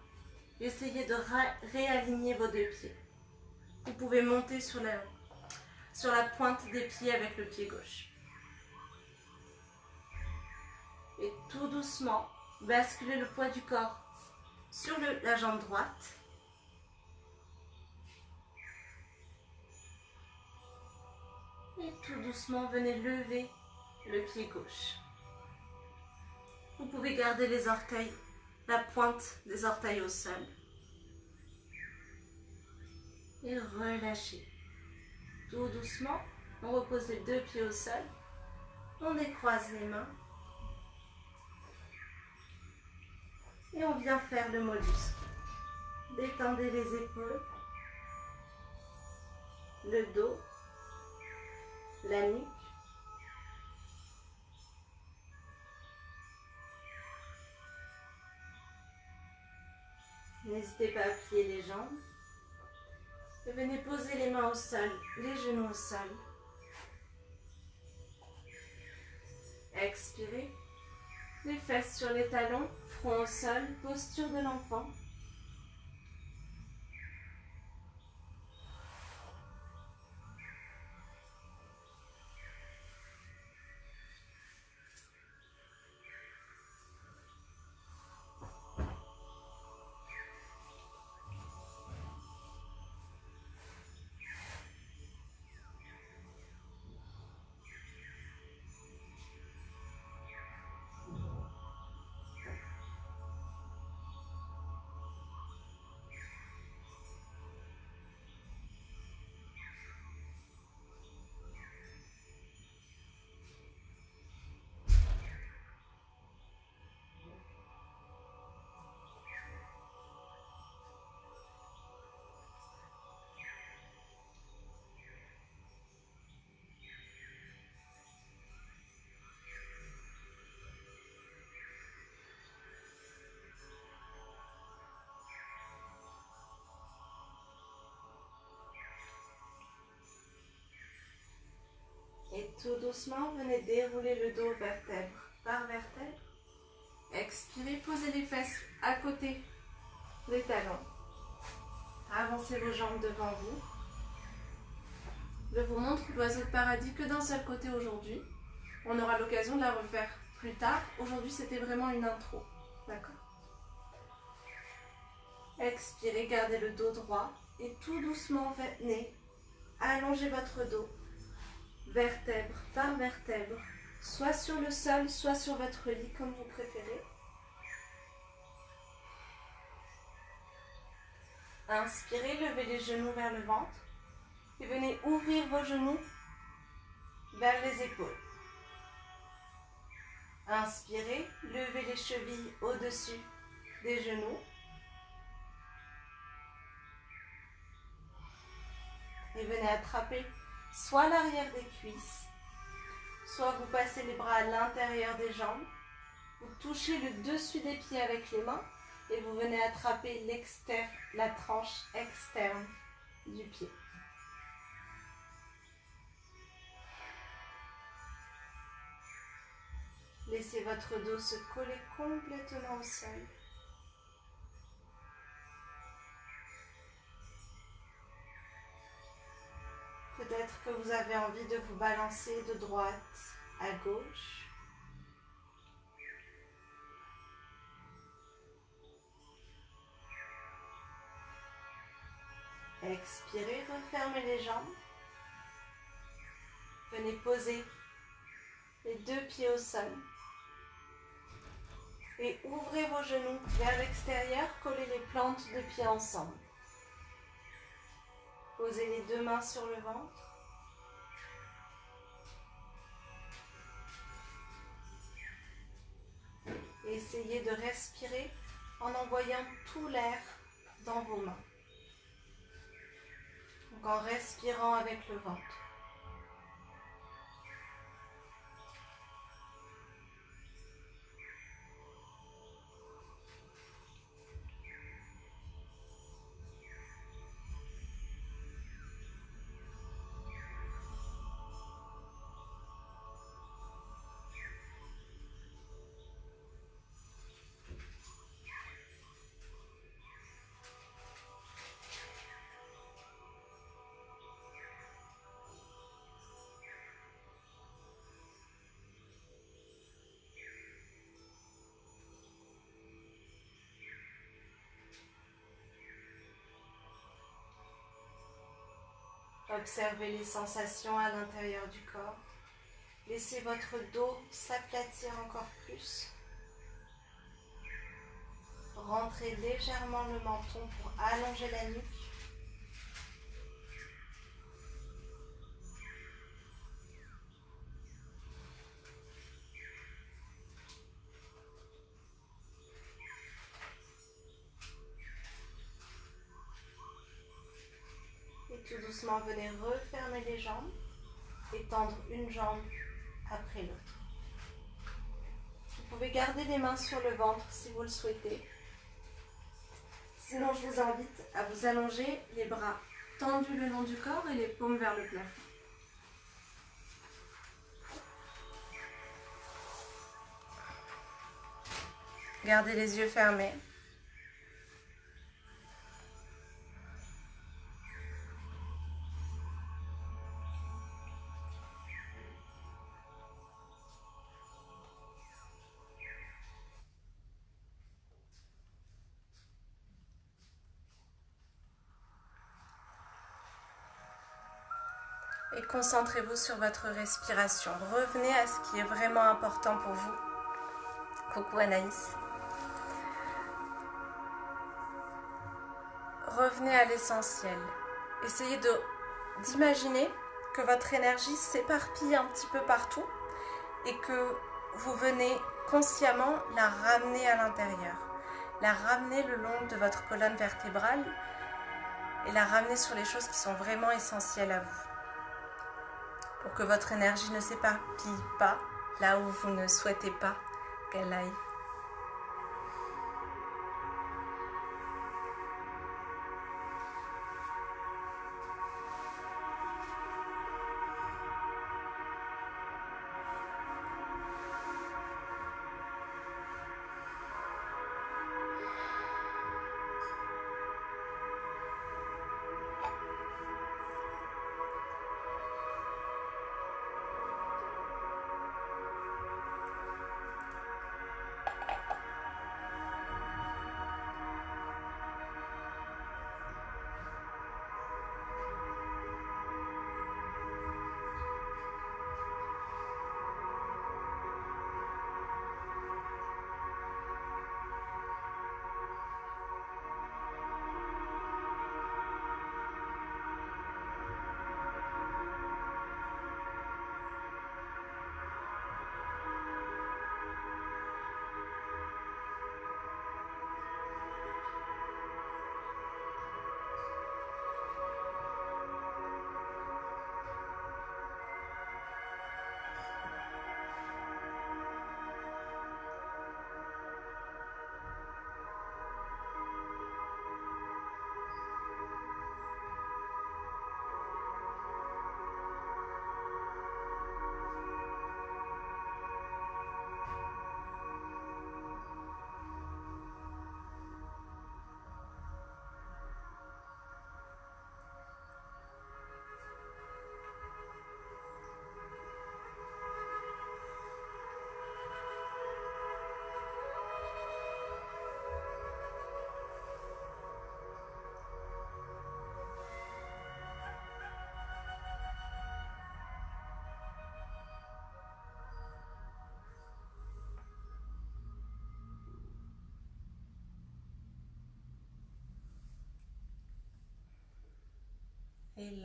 essayez de réaligner vos deux pieds. Vous pouvez monter sur la pointe des pieds avec le pied gauche. Et tout doucement, basculez le poids du corps sur la jambe droite. Et tout doucement, venez lever le pied gauche. Vous pouvez garder les orteils, la pointe des orteils au sol. Et relâchez. Tout doucement, on repose les deux pieds au sol. On décroise les mains. Et on vient faire le mollusque. Détendez les épaules, le dos, la nuque. N'hésitez pas à plier les jambes. Et venez poser les mains au sol, les genoux au sol. Expirez. Les fesses sur les talons, front au sol, posture de l'enfant. Tout doucement, venez dérouler le dos vertèbre par vertèbre. Expirez, posez les fesses à côté des talons. Avancez vos jambes devant vous. Je vous montre l'oiseau de paradis que d'un seul côté aujourd'hui. On aura l'occasion de la refaire plus tard. Aujourd'hui, c'était vraiment une intro. D'accord? Expirez, gardez le dos droit et tout doucement venez allonger votre dos, vertèbre par vertèbre, soit sur le sol, soit sur votre lit, comme vous préférez. Inspirez, levez les genoux vers le ventre et venez ouvrir vos genoux vers les épaules. Inspirez, levez les chevilles au-dessus des genoux. Et venez attraper soit l'arrière des cuisses, soit vous passez les bras à l'intérieur des jambes. Vous touchez le dessus des pieds avec les mains et vous venez attraper la tranche externe du pied. Laissez votre dos se coller complètement au sol. Peut-être que vous avez envie de vous balancer de droite à gauche. Expirez, refermez les jambes. Venez poser les deux pieds au sol. Et ouvrez vos genoux vers l'extérieur, collez les plantes de pieds ensemble. Posez les deux mains sur le ventre. Et essayez de respirer en envoyant tout l'air dans vos mains. Donc en respirant avec le ventre. Observez les sensations à l'intérieur du corps. Laissez votre dos s'aplatir encore plus. Rentrez légèrement le menton pour allonger la nuque. Et tout doucement, venez refermer les jambes et tendre une jambe après l'autre. Vous pouvez garder les mains sur le ventre si vous le souhaitez. Sinon, je vous invite à vous allonger les bras tendus le long du corps et les paumes vers le plafond. Gardez les yeux fermés. Et concentrez-vous sur votre respiration. Revenez à ce qui est vraiment important pour vous. Coucou Anaïs. Revenez à l'essentiel. Essayez d'imaginer que votre énergie s'éparpille un petit peu partout et que vous venez consciemment la ramener à l'intérieur. La ramener le long de votre colonne vertébrale et la ramener sur les choses qui sont vraiment essentielles à vous. Pour que votre énergie ne s'éparpille pas là où vous ne souhaitez pas qu'elle aille.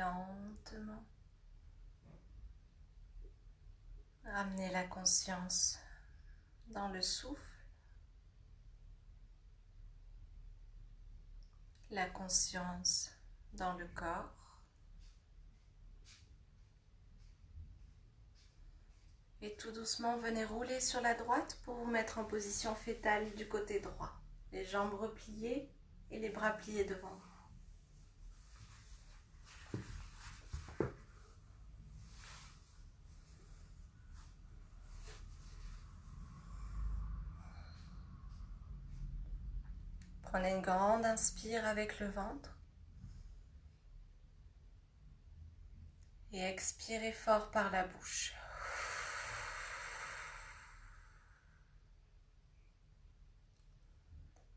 lentement. Ramenez la conscience dans le souffle, la conscience dans le corps. Et tout doucement, venez rouler sur la droite pour vous mettre en position fétale du côté droit. Les jambes repliées et les bras pliés devant vous. Prenez une grande inspire avec le ventre. Et expirez fort par la bouche.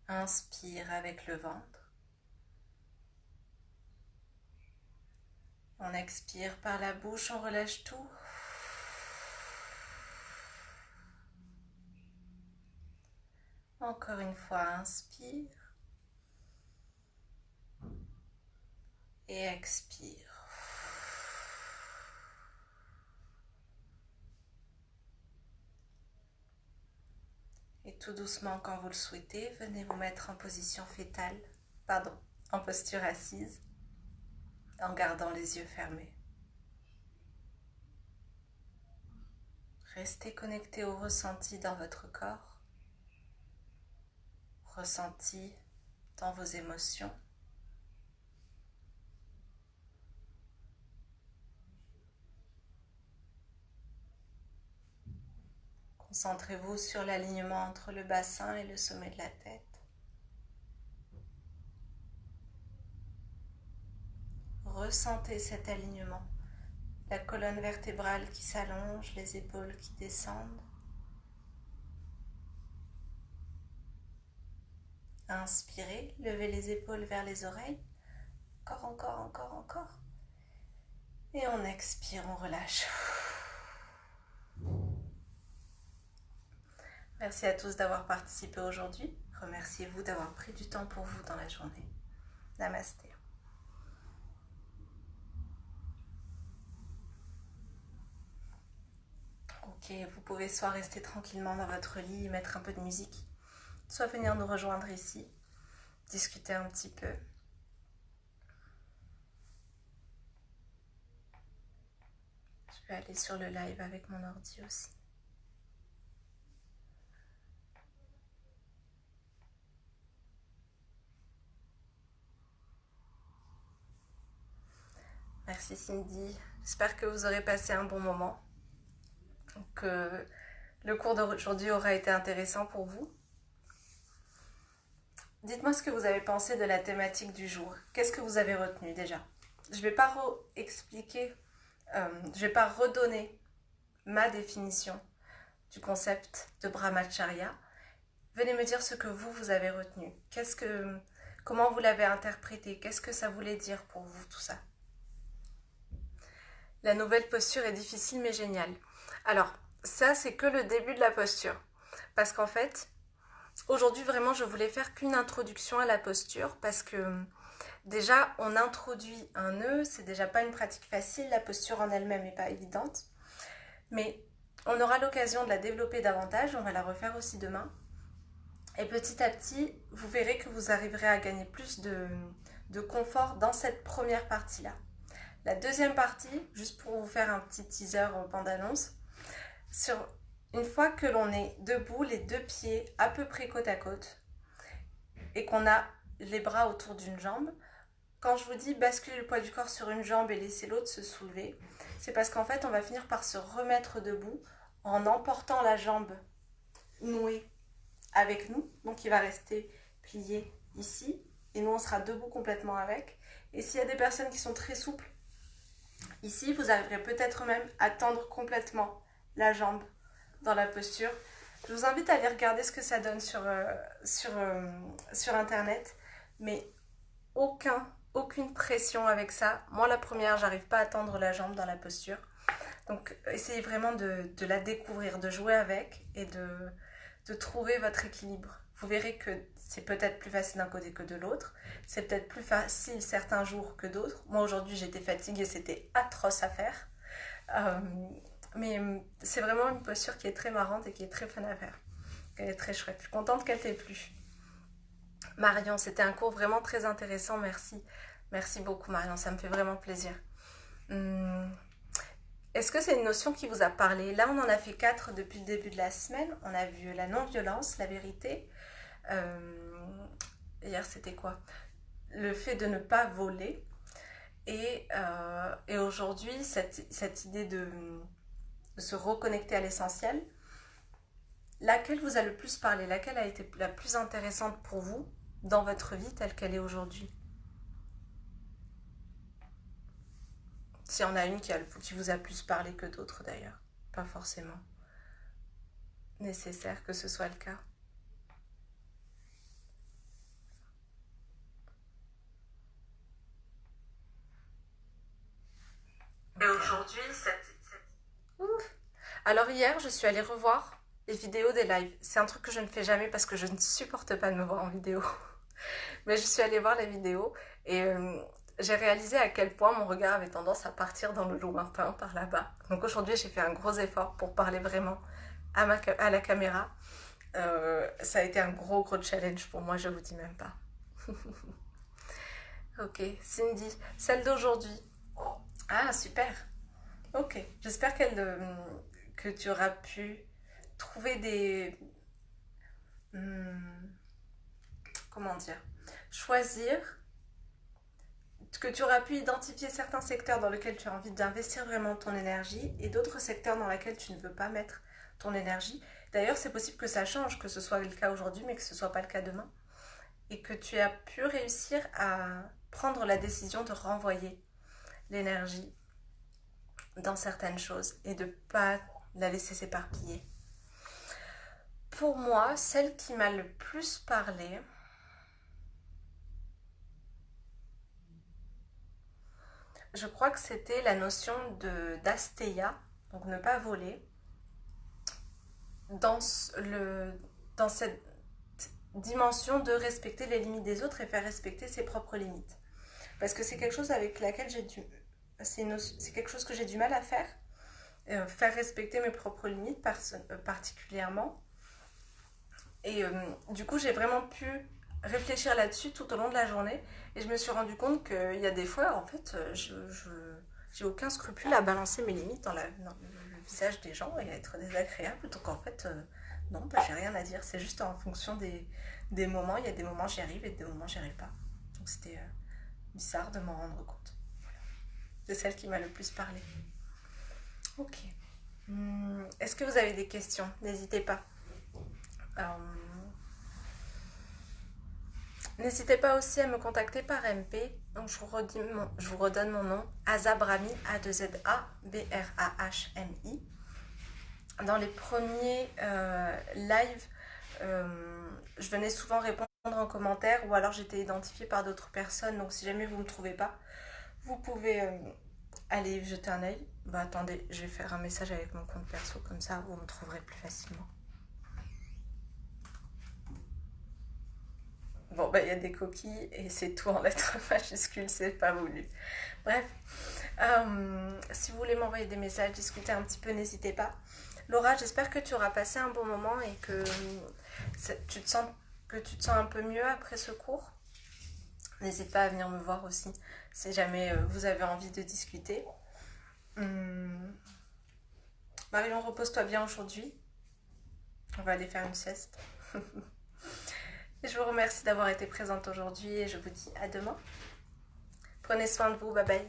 Inspire avec le ventre. On expire par la bouche, on relâche tout. Encore une fois, inspire. Et expire. Et tout doucement, quand vous le souhaitez, venez vous mettre en position fétale, en posture assise, en gardant les yeux fermés. Restez connecté au ressenti dans votre corps, ressenti dans vos émotions. Concentrez-vous sur l'alignement entre le bassin et le sommet de la tête. Ressentez cet alignement, la colonne vertébrale qui s'allonge, les épaules qui descendent. Inspirez, levez les épaules vers les oreilles. Encore. Et on expire, on relâche. Merci à tous d'avoir participé aujourd'hui. Remerciez-vous d'avoir pris du temps pour vous dans la journée. Namasté. Ok, vous pouvez soit rester tranquillement dans votre lit et mettre un peu de musique, soit venir nous rejoindre ici, discuter un petit peu. Je vais aller sur le live avec mon ordi aussi. Merci Cindy, j'espère que vous aurez passé un bon moment, que le cours d'aujourd'hui aura été intéressant pour vous. Dites-moi ce que vous avez pensé de la thématique du jour. Qu'est-ce que vous avez retenu déjà? Je ne vais pas je vais pas redonner ma définition du concept de Brahmacharya. Venez me dire ce que vous avez retenu. Comment vous l'avez interprété? Qu'est-ce que ça voulait dire pour vous tout ça? La nouvelle posture est difficile mais géniale. Alors, ça c'est que le début de la posture. Parce qu'en fait, aujourd'hui vraiment je voulais faire qu'une introduction à la posture parce que déjà on introduit un nœud, c'est déjà pas une pratique facile, la posture en elle-même n'est pas évidente. Mais on aura l'occasion de la développer davantage, on va la refaire aussi demain. Et petit à petit, vous verrez que vous arriverez à gagner plus de confort dans cette première partie-là. La deuxième partie, juste pour vous faire un petit teaser en bande-annonce, une fois que l'on est debout, les deux pieds à peu près côte à côte, et qu'on a les bras autour d'une jambe, quand je vous dis basculer le poids du corps sur une jambe et laisser l'autre se soulever, c'est parce qu'en fait on va finir par se remettre debout en emportant la jambe nouée avec nous, donc il va rester plié ici, et nous on sera debout complètement avec. Et s'il y a des personnes qui sont très souples, ici, vous arriverez peut-être même à tendre complètement la jambe dans la posture. Je vous invite à aller regarder ce que ça donne sur internet, mais aucune pression avec ça. Moi, la première, j'arrive pas à tendre la jambe dans la posture. Donc, essayez vraiment de la découvrir, de jouer avec et de trouver votre équilibre vous verrez que c'est peut-être plus facile d'un côté que de l'autre. C'est peut-être plus facile certains jours que d'autres. Moi aujourd'hui j'étais fatiguée, c'était atroce à faire. Mais c'est vraiment une posture qui est très marrante et qui est très fun à faire. Elle est très chouette. Je suis contente qu'elle t'ait plu. Marion, c'était un cours vraiment très intéressant, merci. Merci beaucoup Marion, ça me fait vraiment plaisir. Est-ce que c'est une notion qui vous a parlé? Là, on en a fait 4 depuis le début de la semaine. On a vu la non-violence, la vérité. Hier, c'était quoi? Le fait de ne pas voler. Et aujourd'hui, cette idée de se reconnecter à l'essentiel. Laquelle vous a le plus parlé? Laquelle a été la plus intéressante pour vous dans votre vie telle qu'elle est aujourd'hui? S'il y en a une qui vous a plus parlé que d'autres d'ailleurs. Pas forcément nécessaire que ce soit le cas. Et aujourd'hui, alors hier, je suis allée revoir les vidéos des lives. C'est un truc que je ne fais jamais parce que je ne supporte pas de me voir en vidéo. Mais je suis allée voir les vidéos et j'ai réalisé à quel point mon regard avait tendance à partir dans le lointain par là-bas. Donc aujourd'hui, j'ai fait un gros effort pour parler vraiment à la caméra. Ça a été un gros challenge pour moi, je vous dis même pas. Ok, Cindy, celle d'aujourd'hui. Ah, super. Ok, j'espère que tu auras pu trouver des... comment dire? Choisir, que tu auras pu identifier certains secteurs dans lesquels tu as envie d'investir vraiment ton énergie et d'autres secteurs dans lesquels tu ne veux pas mettre ton énergie. D'ailleurs, c'est possible que ça change, que ce soit le cas aujourd'hui, mais que ce ne soit pas le cas demain. Et que tu as pu réussir à prendre la décision de renvoyer l'énergie dans certaines choses et de ne pas la laisser s'éparpiller. Pour moi, celle qui m'a le plus parlé, je crois que c'était la notion d'astéia, donc ne pas voler, dans cette dimension de respecter les limites des autres et faire respecter ses propres limites. Parce que c'est quelque chose avec laquelle c'est quelque chose que j'ai du mal à faire, faire respecter mes propres limites particulièrement. Et du coup, j'ai vraiment pu réfléchir là-dessus tout au long de la journée et je me suis rendu compte qu'il y a des fois, en fait, j'ai aucun scrupule à balancer mes limites dans le visage des gens et à être désagréable. Donc en fait, non, bah, j'ai rien à dire. C'est juste en fonction des moments. Il y a des moments j'y arrive et des moments j'y arrive pas. Donc c'était bizarre de m'en rendre compte. Voilà. C'est celle qui m'a le plus parlé. Ok. Est-ce que vous avez des questions? N'hésitez pas. N'hésitez pas aussi à me contacter par MP. Donc je vous redonne mon nom, Azabrahmi, A2ZA-B-R-A-H-M-I. Dans les premiers lives, je venais souvent répondre en commentaire ou alors j'étais identifiée par d'autres personnes. Donc si jamais vous ne me trouvez pas, vous pouvez aller jeter un œil. Bah attendez, je vais faire un message avec mon compte perso, comme ça vous me trouverez plus facilement. Bon, bah, il y a des coquilles et c'est tout en lettres majuscules, c'est pas voulu. Bref, si vous voulez m'envoyer des messages, discuter un petit peu, n'hésitez pas. Laura, j'espère que tu auras passé un bon moment et que tu te sens un peu mieux après ce cours. N'hésite pas à venir me voir aussi, si jamais vous avez envie de discuter. Marion, repose-toi bien aujourd'hui. On va aller faire une sieste. Je vous remercie d'avoir été présente aujourd'hui et je vous dis à demain. Prenez soin de vous, bye bye.